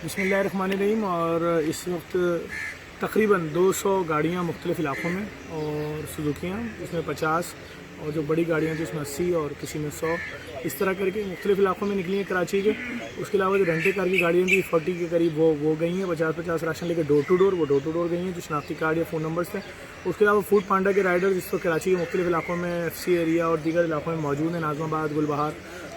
बिस्मिल्लाहिर्रहमानिर्रहीम। और इस वक्त तकरीबन 200 गाड़ियाँ मुख्तलिफ़ इलाक़ों में और सुजुकियाँ, इसमें 50 और जो बड़ी गाड़ियाँ थी उसमें 80 और किसी में 100, इस तरह करके मुख्तलिफ़ इलाक़ों में निकली हैं कराची के। उसके अलावा जो रेंटे कार की गाड़ियाँ थी 40 के करीब वो गई हैं। 50-50 राशन लेकर डोर टू डोर गई हैं, जो शनाख्ती कार्ड या फ़ोन नंबर्स थे। उसके अलावा फूड पांडा के राइडर्स इस वक्त कराची के मुख्तलिफ़ इलाक़ों में FC एरिया और दीगर इलाक़ों में मौजूद हैं, नाज़माबाद, गुलबहार,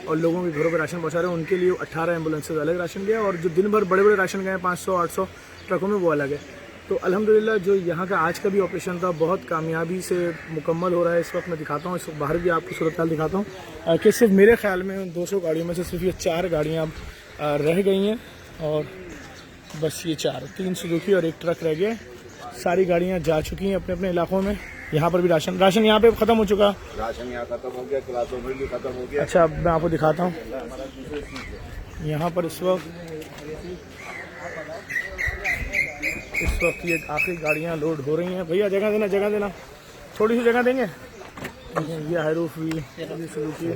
और लोगों के घरों पर राशन पहुँचा रहे हैं। उनके लिए 18 एम्बुलेंसेज अलग राशन गया, और जो दिन भर बड़े बड़े राशन गए 500-800 ट्रकों में वो अलग है। तो अल्हम्दुलिल्लाह जो यहाँ का आज का भी ऑपरेशन था बहुत कामयाबी से मुकम्मल हो रहा है। इस वक्त मैं दिखाता हूँ, इस वक्त बाहर भी आपको सूरत हाल दिखाता हूँ कि सिर्फ मेरे ख्याल में 200 गाड़ियों में से सिर्फ ये 4 गाड़ियाँ अब रह गई हैं, और बस ये 3 सुजुकी और 1 ट्रक रह गया। सारी गाड़ियाँ जा चुकी हैं अपने अपने इलाकों में। यहाँ पर भी राशन यहाँ पे ख़त्म हो चुका, राशन यहाँ खत्म हो गया, क्लासों में भी खत्म हो गया। अच्छा, मैं आपको दिखाता हूँ। यहाँ पर इस वक्त ये आखिरी गाड़ियाँ लोड हो रही हैं। भैया जगह देना, थोड़ी सी जगह देंगे। ये हायरूफ भी सुजुकी,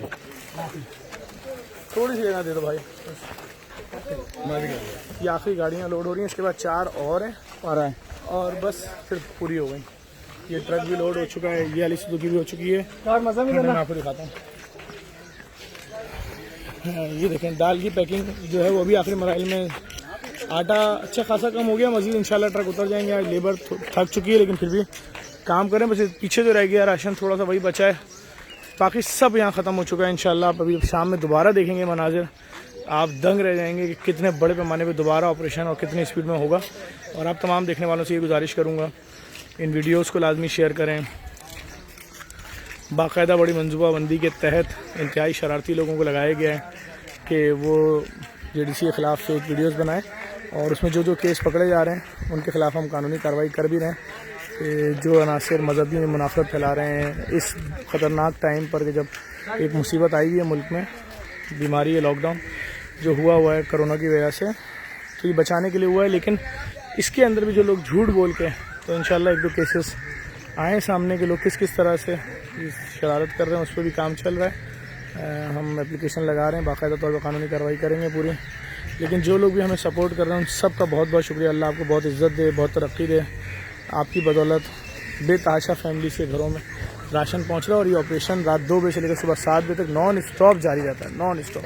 थोड़ी सी जगह दे दो भाई। ये आखिरी गाड़ियाँ लोड हो रही हैं, इसके बाद 4 और हैं और बस फिर पूरी हो गई। ये ट्रक भी लोड हो चुका है, ये वाली सुजुकी भी हो चुकी है। मैं आपको दिखाता हूँ। ये देखें, दाल की पैकिंग जो है वो भी आखिरी मराइल में। आटा अच्छा खासा कम हो गया, मज़ीद इंशाल्लाह ट्रक उतर जाएंगे। आज लेबर थक चुकी है, लेकिन फिर भी काम करें। बस पीछे जो रह गया राशन थोड़ा सा वही बचा है, बाकी सब यहाँ ख़त्म हो चुका है। इंशाल्लाह आप अभी शाम में दोबारा देखेंगे मनाजिर, आप दंग रह जाएंगे कि कितने बड़े पैमाने पे दोबारा ऑपरेशन और कितनी स्पीड में होगा। और आप तमाम देखने वालों से ये गुजारिश करूँगा, इन वीडियोज़ को लाजमी शेयर करें। बाकायदा बड़ी मंसूबाबंदी के तहत इंतहाई शरारती लोगों को लगाया गया है कि वो JDC के ख़िलाफ़ फेक वीडियोस बनाएं, और उसमें जो केस पकड़े जा रहे हैं उनके ख़िलाफ़ हम कानूनी कार्रवाई कर भी रहे हैं। कि जो अनासर मजहबी में मुनाफरत फैला रहे हैं इस ख़तरनाक टाइम पर, कि जब एक मुसीबत आई हुई है मुल्क में, बीमारी है, लॉकडाउन जो हुआ है कोरोना की वजह से, तो ये बचाने के लिए हुआ है। लेकिन इसके अंदर भी जो लोग झूठ बोल के, तो इंशाल्लाह 1-2 केसेस आए सामने के लोग किस तरह से शरारत कर रहे हैं, उस पर भी काम चल रहा है। हम एप्लीकेशन लगा रहे हैं, बाकायदा तौर पर कानूनी कार्रवाई करेंगे पूरी। लेकिन जो लोग भी हमें सपोर्ट कर रहे हैं उन सब का बहुत बहुत शुक्रिया। अल्लाह आपको बहुत इज़्ज़त दे, बहुत तरक्की दे। आपकी बदौलत बेतहाशा फैमिली से घरों में राशन पहुँच रहा है, और ये ऑपरेशन रात 2 बजे से लेकर सुबह 7 बजे तक नॉन स्टॉप जारी रहता है, नॉन स्टॉप।